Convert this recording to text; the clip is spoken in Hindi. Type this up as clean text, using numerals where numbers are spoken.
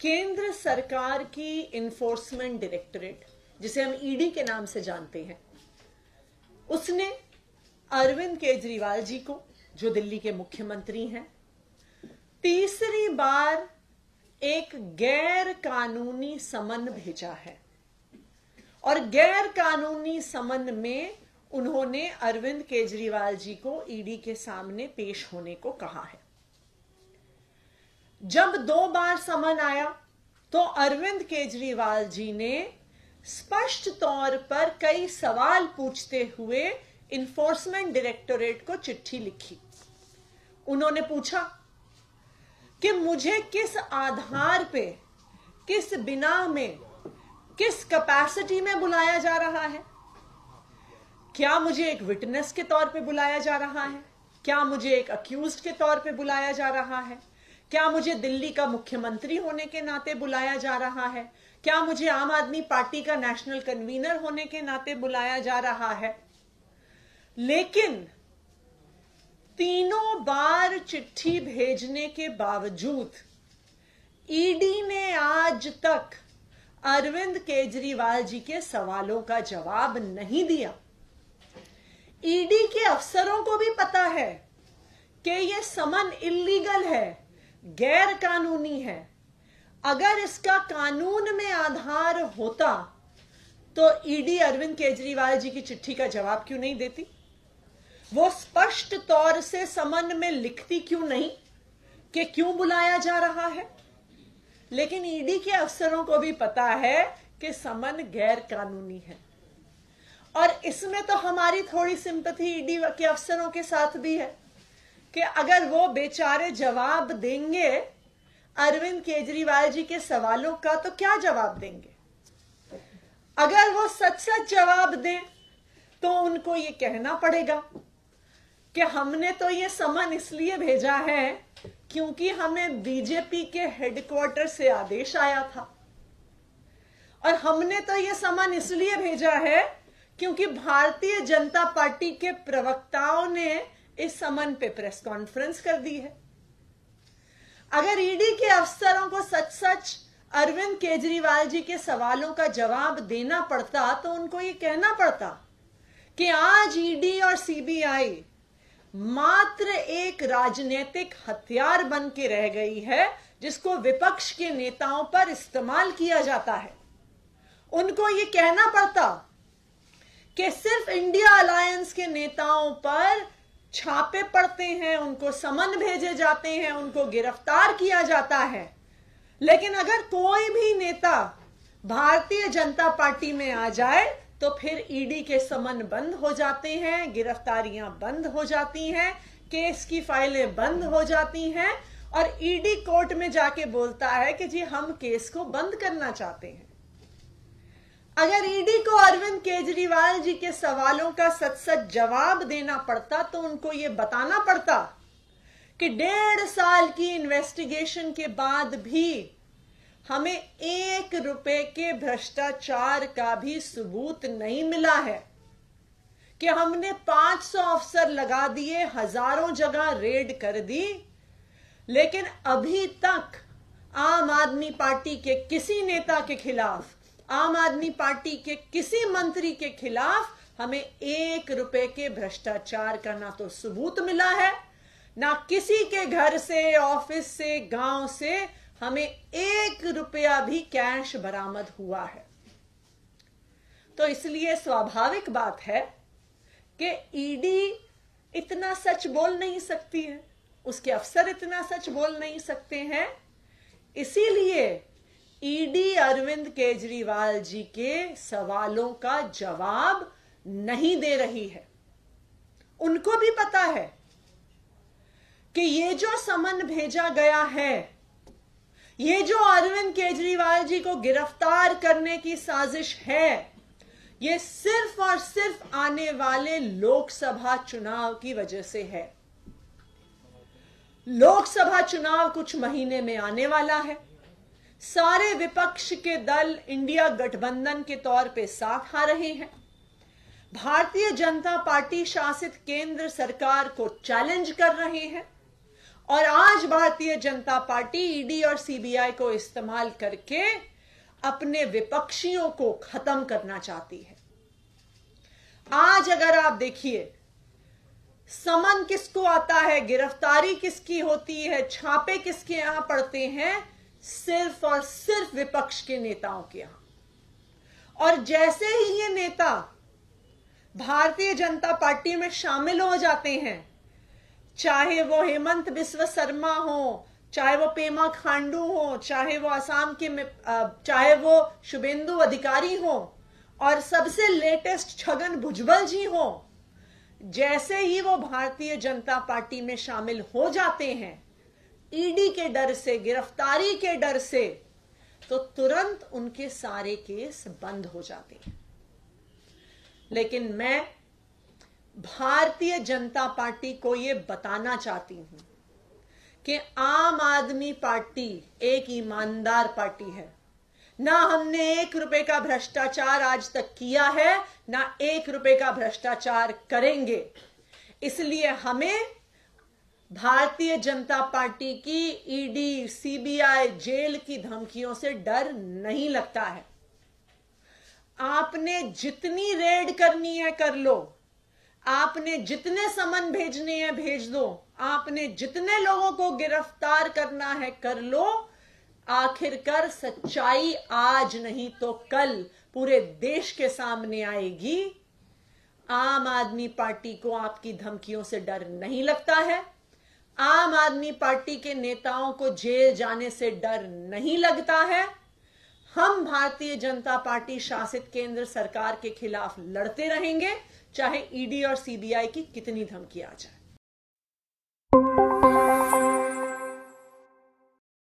केंद्र सरकार की इन्फोर्समेंट डायरेक्टरेट, जिसे हम ईडी के नाम से जानते हैं, उसने अरविंद केजरीवाल जी को, जो दिल्ली के मुख्यमंत्री हैं, तीसरी बार एक गैर कानूनी समन भेजा है। और गैर कानूनी समन में उन्होंने अरविंद केजरीवाल जी को ईडी के सामने पेश होने को कहा है। जब 2 बार समन आया तो अरविंद केजरीवाल जी ने स्पष्ट तौर पर कई सवाल पूछते हुए इन्फोर्समेंट डायरेक्टोरेट को चिट्ठी लिखी। उन्होंने पूछा कि मुझे किस आधार पे, किस बिना में, किस कैपेसिटी में बुलाया जा रहा है। क्या मुझे एक विटनेस के तौर पे बुलाया जा रहा है? क्या मुझे एक अक्यूज्ड के तौर पे बुलाया जा रहा है? क्या मुझे दिल्ली का मुख्यमंत्री होने के नाते बुलाया जा रहा है? क्या मुझे आम आदमी पार्टी का नेशनल कन्वीनर होने के नाते बुलाया जा रहा है? लेकिन तीनों बार चिट्ठी भेजने के बावजूद ईडी ने आज तक अरविंद केजरीवाल जी के सवालों का जवाब नहीं दिया। ईडी के अफसरों को भी पता है कि यह समन इल्लीगल है, गैर कानूनी है। अगर इसका कानून में आधार होता तो ईडी अरविंद केजरीवाल जी की चिट्ठी का जवाब क्यों नहीं देती? वो स्पष्ट तौर से समन में लिखती क्यों नहीं कि क्यों बुलाया जा रहा है? लेकिन ईडी के अफसरों को भी पता है कि समन गैर कानूनी है। और इसमें तो हमारी थोड़ी सिंपैथी ईडी के अफसरों के साथ भी है कि अगर वो बेचारे जवाब देंगे अरविंद केजरीवाल जी के सवालों का, तो क्या जवाब देंगे? अगर वो सच सच जवाब दें तो उनको ये कहना पड़ेगा कि हमने तो ये समन इसलिए भेजा है क्योंकि हमें बीजेपी के हेडक्वार्टर से आदेश आया था, और हमने तो ये समन इसलिए भेजा है क्योंकि भारतीय जनता पार्टी के प्रवक्ताओं ने इस समन पे प्रेस कॉन्फ्रेंस कर दी है। अगर ईडी के अफसरों को सच सच अरविंद केजरीवाल जी के सवालों का जवाब देना पड़ता तो उनको ये कहना पड़ता कि आज ईडी और सीबीआई मात्र एक राजनीतिक हथियार बन के रह गई है, जिसको विपक्ष के नेताओं पर इस्तेमाल किया जाता है। उनको ये कहना पड़ता कि सिर्फ इंडिया अलायंस के नेताओं पर छापे पड़ते हैं, उनको समन भेजे जाते हैं, उनको गिरफ्तार किया जाता है। लेकिन अगर कोई भी नेता भारतीय जनता पार्टी में आ जाए तो फिर ईडी के समन बंद हो जाते हैं, गिरफ्तारियां बंद हो जाती हैं, केस की फाइलें बंद हो जाती हैं, और ईडी कोर्ट में जाके बोलता है कि जी हम केस को बंद करना चाहते हैं। अगर ईडी को अरविंद केजरीवाल जी के सवालों का सच सच जवाब देना पड़ता तो उनको यह बताना पड़ता कि 1.5 साल की इन्वेस्टिगेशन के बाद भी हमें 1 रुपए के भ्रष्टाचार का भी सबूत नहीं मिला है, कि हमने 500 अफसर लगा दिए, हजारों जगह रेड कर दी, लेकिन अभी तक आम आदमी पार्टी के किसी नेता के खिलाफ, आम आदमी पार्टी के किसी मंत्री के खिलाफ हमें 1 रुपए के भ्रष्टाचार का ना तो सबूत मिला है, ना किसी के घर से, ऑफिस से, गांव से हमें 1 रुपया भी कैश बरामद हुआ है। तो इसलिए स्वाभाविक बात है कि ईडी इतना सच बोल नहीं सकती है, उसके अफसर इतना सच बोल नहीं सकते हैं। इसीलिए ईडी अरविंद केजरीवाल जी के सवालों का जवाब नहीं दे रही है। उनको भी पता है कि ये जो समन भेजा गया है, ये जो अरविंद केजरीवाल जी को गिरफ्तार करने की साजिश है, ये सिर्फ और सिर्फ आने वाले लोकसभा चुनाव की वजह से है। लोकसभा चुनाव कुछ महीने में आने वाला है। सारे विपक्ष के दल इंडिया गठबंधन के तौर पे साथ आ रहे हैं। भारतीय जनता पार्टी शासित केंद्र सरकार को चैलेंज कर रहे हैं और आज भारतीय जनता पार्टी ईडी और सीबीआई को इस्तेमाल करके अपने विपक्षियों को खत्म करना चाहती है। आज अगर आप देखिए, समन किसको आता है, गिरफ्तारी किसकी होती है, छापे किसके यहां पड़ते हैं, सिर्फ और सिर्फ विपक्ष के नेताओं के यहां। और जैसे ही ये नेता भारतीय जनता पार्टी में शामिल हो जाते हैं, चाहे वो हेमंत बिस्व शर्मा हो, चाहे वो पेमा खांडू हो, चाहे वो असम के चाहे वो शुभेंदु अधिकारी हो, और सबसे लेटेस्ट छगन भुजबल जी हो, जैसे ही वो भारतीय जनता पार्टी में शामिल हो जाते हैं ईडी के डर से, गिरफ्तारी के डर से, तो तुरंत उनके सारे केस बंद हो जाते हैं। लेकिन मैं भारतीय जनता पार्टी को यह बताना चाहती हूं कि आम आदमी पार्टी एक ईमानदार पार्टी है। ना हमने 1 रुपए का भ्रष्टाचार आज तक किया है, ना 1 रुपए का भ्रष्टाचार करेंगे। इसलिए हमें भारतीय जनता पार्टी की ईडी, सीबीआई, जेल की धमकियों से डर नहीं लगता है। आपने जितनी रेड करनी है कर लो, आपने जितने समन भेजने हैं भेज दो, आपने जितने लोगों को गिरफ्तार करना है कर लो। आखिरकार सच्चाई आज नहीं तो कल पूरे देश के सामने आएगी। आम आदमी पार्टी को आपकी धमकियों से डर नहीं लगता है। आम आदमी पार्टी के नेताओं को जेल जाने से डर नहीं लगता है। हम भारतीय जनता पार्टी शासित केंद्र सरकार के खिलाफ लड़ते रहेंगे, चाहे ईडी और सीबीआई की कितनी धमकी आ जाए।